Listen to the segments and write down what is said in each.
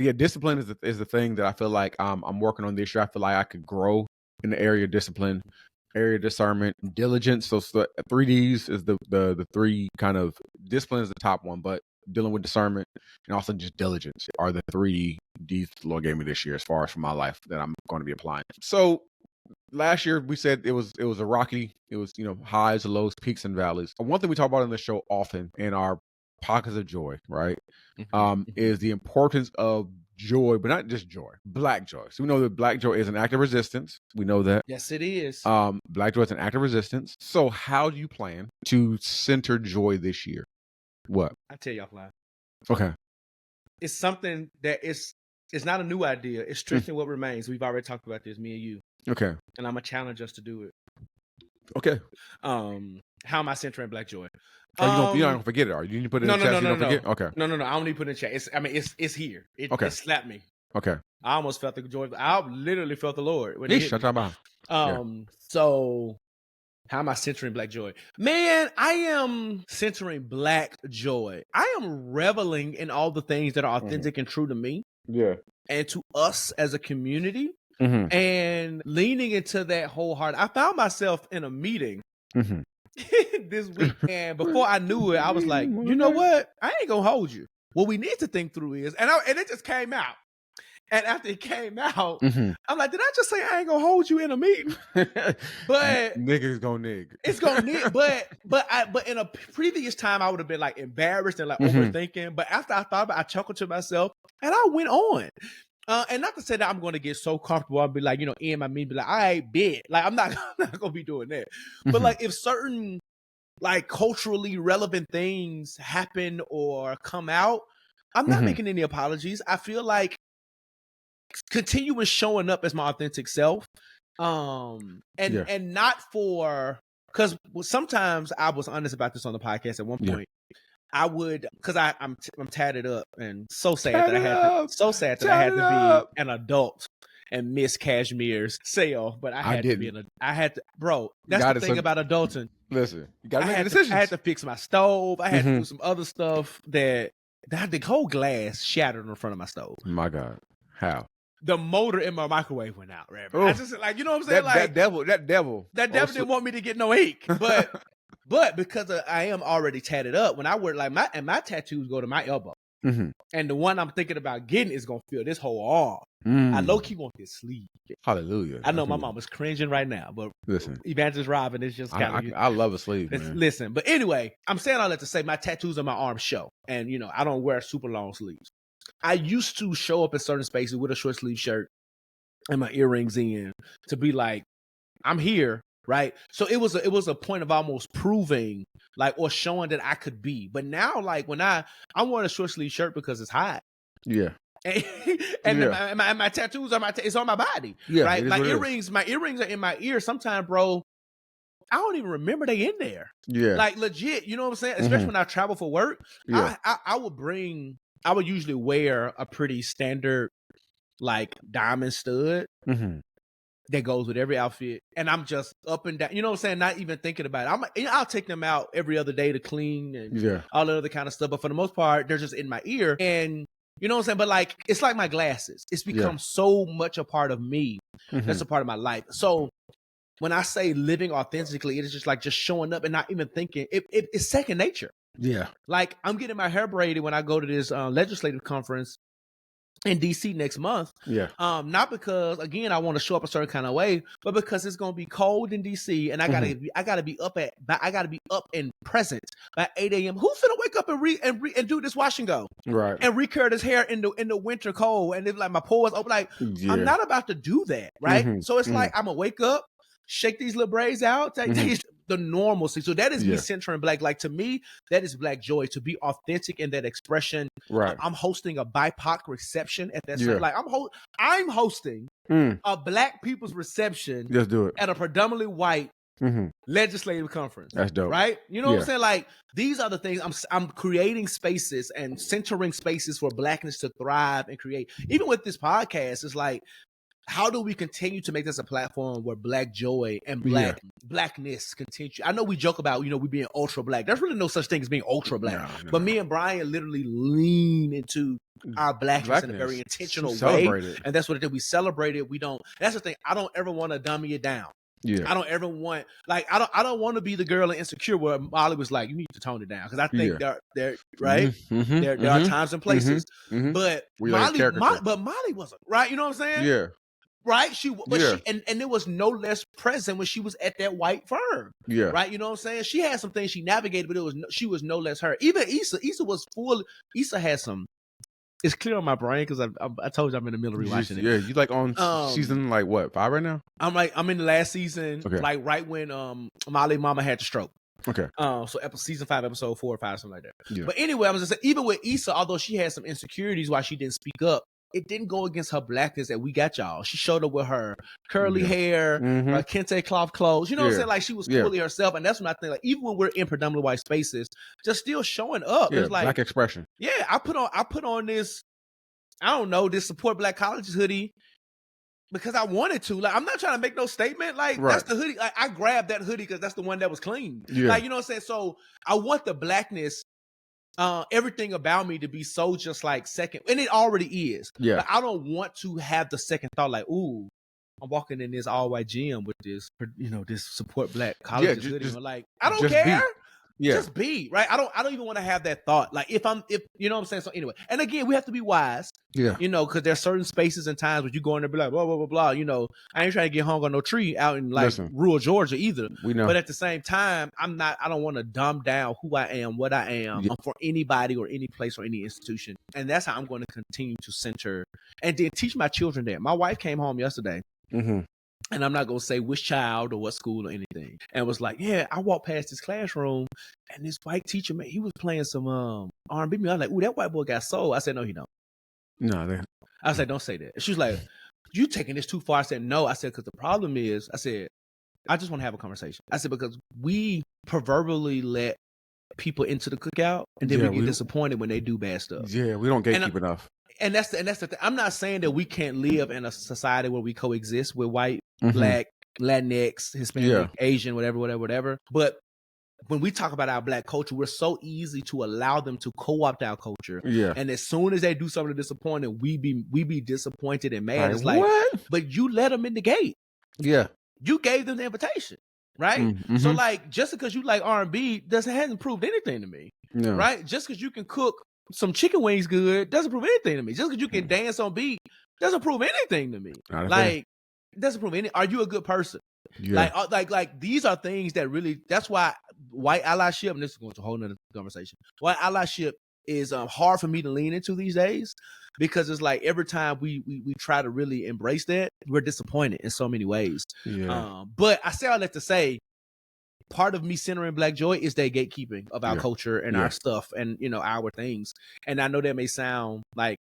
Yeah, discipline is the thing that I feel like I'm working on this year. I feel like I could grow in the area of discipline, area of discernment, diligence. So 3Ds is the three kind of discipline is the top one, but dealing with discernment and also just diligence are the 3Ds the Lord gave me this year as far as for my life that I'm going to be applying. So last year we said it was a rocky, it was, highs and lows, peaks and valleys. One thing we talk about in the show often in our pockets of joy, right? Is the importance of joy, but not just joy, black joy. So we know that black joy is an act of resistance. We know that. Yes, it is. Black joy is an act of resistance. So how do you plan to center joy this year? What? I tell you offline. Okay. It's something that it's not a new idea. It's strengthening what remains. We've already talked about this, me and you. Okay. And I'm gonna challenge us to do it. Okay. How am I centering black joy? You're not gonna forget it, are you? You need to put it in the chat so you don't forget? Okay. No. I don't need to put it in the chat. It's here. It slapped me. Okay. I almost felt the joy. I literally felt the Lord. When Shut up. So how am I centering black joy? Man, I am centering black joy. I am reveling in all the things that are authentic and true to me. Yeah. And to us as a community. And leaning into that wholehearted. I found myself in a meeting this week, and before I knew it, I was like, you know what? I ain't gonna hold you. What we need to think through is, and it just came out. And after it came out, I'm like, did I just say I ain't gonna hold you in a meeting? But niggas gonna nig. It's gonna nig. But in a previous time, I would have been like embarrassed and like overthinking. But after I thought about it, I chuckled to myself and I went on. And not to say that I'm going to get so comfortable, I'll be like, in my meeting, be like, all right, bet. Like, I'm not going to be doing that. But like, if certain like culturally relevant things happen or come out, I'm not making any apologies. I feel like continuing showing up as my authentic self, and not for, because sometimes I was honest about this on the podcast at one point. I would, because I'm tatted up and so sad that I had to be an adult and miss Cashmere's sale, but I had to, bro. That's the thing about adulting. Listen, you gotta make decisions. I had to fix my stove. I had to do some other stuff that the whole glass shattered in front of my stove. My God, how? The motor in my microwave went out, right? I just like, you know what I'm saying? That devil didn't want me to get no ache, but. But because I am already tatted up, when I wear like my tattoos go to my elbow, and the one I'm thinking about getting is gonna feel this whole arm. I low key want this sleeve. Hallelujah! I know my mom is cringing right now, but listen, Evangelist Robin is just kind of. I love a sleeve, man. Listen, but anyway, I'm saying all that to say my tattoos on my arm show, and I don't wear super long sleeves. I used to show up in certain spaces with a short sleeve shirt and my earrings in to be like, I'm here. Right. So it was a point of almost proving like or showing that I could be. But now, like when I'm wearing a short sleeve shirt because it's hot. Yeah. And my tattoos are it's on my body. Yeah. Right. My earrings are in my ear. Sometimes, bro, I don't even remember they in there. Yeah. Like legit, you know what I'm saying? Especially when I travel for work. Yeah. I would usually wear a pretty standard like diamond stud. That goes with every outfit, and I'm just up and down. You know what I'm saying? Not even thinking about it. I'll take them out every other day to clean and all the other kind of stuff. But for the most part, they're just in my ear, and you know what I'm saying. But like, it's like my glasses. It's become so much a part of me. That's a part of my life. So when I say living authentically, it is just like just showing up and not even thinking. It's second nature. Yeah. Like I'm getting my hair braided when I go to this legislative conference in DC next month. Yeah. Not because again I want to show up a certain kind of way, but because it's gonna be cold in DC and I gotta be up and present by 8 a.m. Who's gonna wake up and do this wash and go? Right. And recurve his hair in the winter cold and it's like my pores open. Like I'm not about to do that, right? So it's like I'm gonna wake up, shake these little braids out, take the normalcy. So that is me centering black. Like to me, that is black joy, to be authentic in that expression. Right. I'm hosting a BIPOC reception at that time. Like I'm hosting a black people's reception. Just do it at a predominantly white legislative conference. That's dope. Right? You know what I'm saying? Like these are the things I'm creating spaces and centering spaces for blackness to thrive and create. Even with this podcast, it's like, how do we continue to make this a platform where Black joy and blackness continue? I know we joke about, we being ultra Black. There's really no such thing as being ultra Black. No. But me and Bryan literally lean into our blackness in a very intentional way. And that's what it is. We celebrate it. We don't. That's the thing. I don't ever want to dummy it down. Yeah. I don't ever want, I don't want to be the girl in Insecure where Molly was like, you need to tone it down. Because I think they're right. There are times and places. But Molly wasn't, right? You know what I'm saying? Yeah. Right? She there was no less present when she was at that white firm. Yeah. Right? You know what I'm saying? She had some things she navigated, but she was no less her. Even Issa was full. Issa had some. It's clear on my brain because I told you I'm in the middle of rewatching it. Yeah, you like on season like what, 5 right now? I'm in the last season, like right when Molly Mama had the stroke. Okay. So season 5, episode 4 or 5, something like that. Yeah. But anyway, I was just saying, even with Issa, although she had some insecurities why she didn't speak up, it didn't go against her blackness that we got, y'all. She showed up with her curly hair, her kente cloth clothes. You know what I'm saying? Like she was fully herself. And that's when I think, like, even when we're in predominantly white spaces, just still showing up. Yeah, it's like Black expression. Yeah, I put on this, I don't know, this Support Black Colleges hoodie because I wanted to. Like, I'm not trying to make no statement. Like, that's the hoodie. Like, I grabbed that hoodie because that's the one that was clean. Yeah. Like, you know what I'm saying? So I want the blackness, everything about me to be so just like second, and it already is. Yeah. Like, I don't want to have the second thought like, ooh, I'm walking in this all white gym with this, this Support Black Colleges hoodie. Like, I don't care. Yeah. Just be right. I don't even want to have that thought. Like if you know what I'm saying. So anyway, and again, we have to be wise. Yeah. Because there's certain spaces and times where you go in there and be like, blah, blah, blah, blah. I ain't trying to get hung on no tree out in like rural Georgia either. We know. But at the same time, I don't want to dumb down who I am, what I am for anybody or any place or any institution. And that's how I'm going to continue to center and then teach my children that. My wife came home yesterday. And I'm not going to say which child or what school or anything. And was like, yeah, I walked past this classroom and this white teacher, man, he was playing some R&B music. I was like, ooh, that white boy got soul. I said, no, he don't. No. I was like, don't say that. She was like, you taking this too far. I said, no. I said, because the problem is, I said, I just want to have a conversation. I said, because we proverbially let people into the cookout and then we get disappointed when they do bad stuff. Yeah, we don't gatekeep enough. And that's the thing. I'm not saying that we can't live in a society where we coexist with white, Black, Latinx, Hispanic, Asian, whatever. But when we talk about our Black culture, we're so easy to allow them to co-opt our culture. Yeah. And as soon as they do something disappointing, we be disappointed and mad. It's like, what? But you let them in the gate. Yeah. You gave them the invitation. Right? So like, just because you like R&B hasn't proved anything to me. No. Right? Just because you can cook some chicken wings good doesn't prove anything to me. Just because you can dance on beat doesn't prove anything to me. Like, doesn't prove any. Are you a good person? Yeah. Like these are things that really. That's why white allyship. And this is going to a whole nother conversation. White allyship is hard for me to lean into these days because it's like every time we try to really embrace that, we're disappointed in so many ways. Yeah. But I say all that to say, part of me centering Black joy is that gatekeeping of our culture and our stuff and, our things. And I know that may sound like,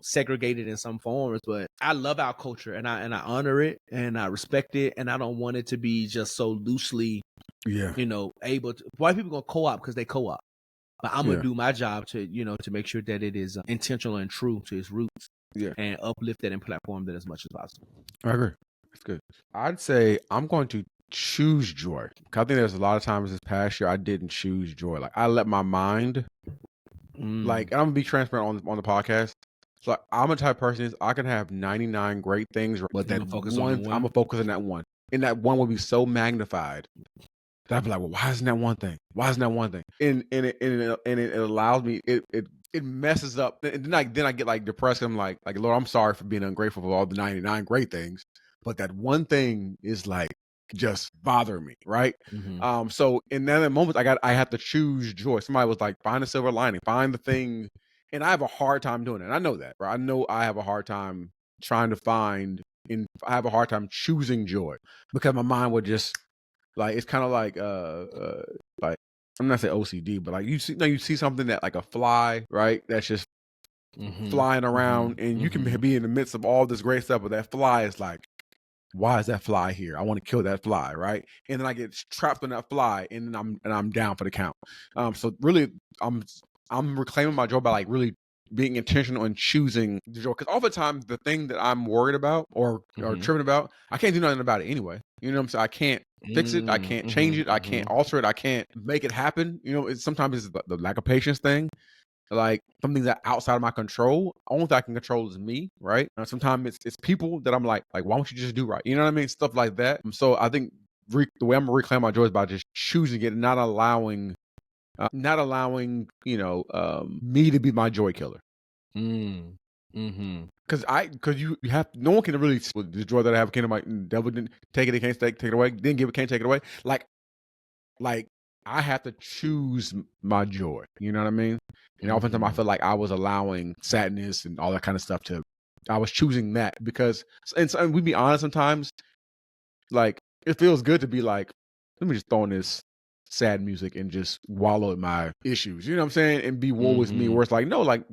segregated in some forms, but I love our culture and I honor it and I respect it. And I don't want it to be just so loosely, able to. White people going to co-op because they co-op. But I'm going to do my job to, to make sure that it is intentional and true to its roots and uplift that and platform that as much as possible. I agree. That's good. I'd say I'm going to choose joy. I think there's a lot of times this past year I didn't choose joy. Like I let my mind, like, and I'm gonna be transparent on the podcast. So like, I'm a type of person I can have 99 great things, but that one, I'm gonna focus on that one, and that one will be so magnified that I'd be like, well, why isn't that one thing? Why isn't that one thing? And it allows me. It messes up. And then I get like depressed. I'm like Lord, I'm sorry for being ungrateful for all the 99 great things, but that one thing is like just bother me, right? So in that moment I have to choose joy. Somebody was like, find a silver lining, find the thing, and I have a hard time doing it. And I know that, right? I know I have a hard time trying to find, and I have a hard time choosing joy because my mind would just like, it's kind of like I'm not saying OCD, but like you see something that like a fly, right? That's just flying around, and you can be in the midst of all this great stuff, but that fly is like, why is that fly here? I want to kill that fly, right? And then I get trapped on that fly, and then I'm down for the count. So really, I'm reclaiming my joy by like really being intentional and choosing the joy. Because oftentimes the thing that I'm worried about or tripping about, I can't do nothing about it anyway. You know what I'm saying? I can't fix it. I can't change it. I can't alter it. I can't make it happen. You know, sometimes it's the lack of patience thing. Like something that outside of my control. Only thing I can control is me, right? Sometimes it's people that I'm like, why don't you just do right? You know what I mean? Stuff like that. So I think the way I'm gonna reclaim my joy is by just choosing it and not allowing me to be my joy killer. Because you have no one can really the joy that I have. Can't like devil didn't take it, they can't take it away. Didn't give it, can't take it away. Like I have to choose my joy. You know what I mean? And oftentimes I feel like I was allowing sadness and all that kind of stuff I was choosing that because, and we be honest sometimes, like it feels good to be like, let me just throw in this sad music and just wallow in my issues. You know what I'm saying? And be woe with me. Where it's like, no, like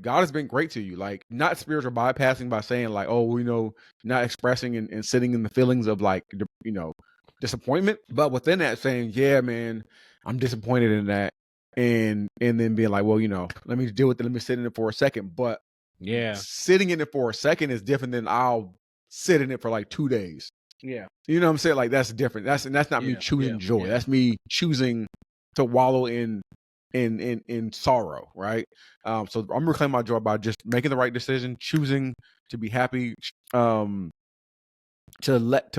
God has been great to you. Like not spiritual bypassing by saying like, oh, not expressing and sitting in the feelings of like, disappointment, but within that saying, yeah, man, I'm disappointed in that. And then being like, well, let me deal with it. Let me sit in it for a second. But yeah, sitting in it for a second is different than I'll sit in it for like 2 days. Yeah. You know what I'm saying? Like that's different. That's not me choosing joy. Yeah. That's me choosing to wallow in sorrow, right? So I'm reclaiming my joy by just making the right decision, choosing to be happy, to let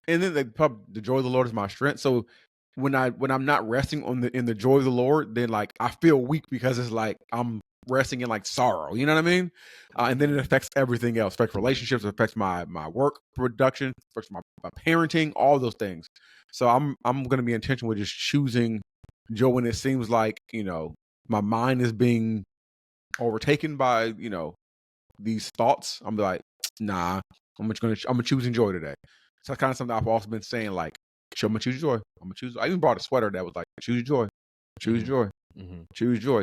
and then the joy of the Lord is my strength. So when I'm not resting in the joy of the Lord, then like I feel weak because it's like I'm resting in like sorrow. You know what I mean? And then it affects everything else. It affects relationships. It affects my work production. It affects my parenting. All those things. So I'm going to be intentional with just choosing joy when it seems like my mind is being overtaken by these thoughts. I'm like, nah. I'm choosing joy today. So that's kind of something I've also been saying, like, I'm gonna choose joy. I even brought a sweater that was like, choose joy, choose joy, choose joy.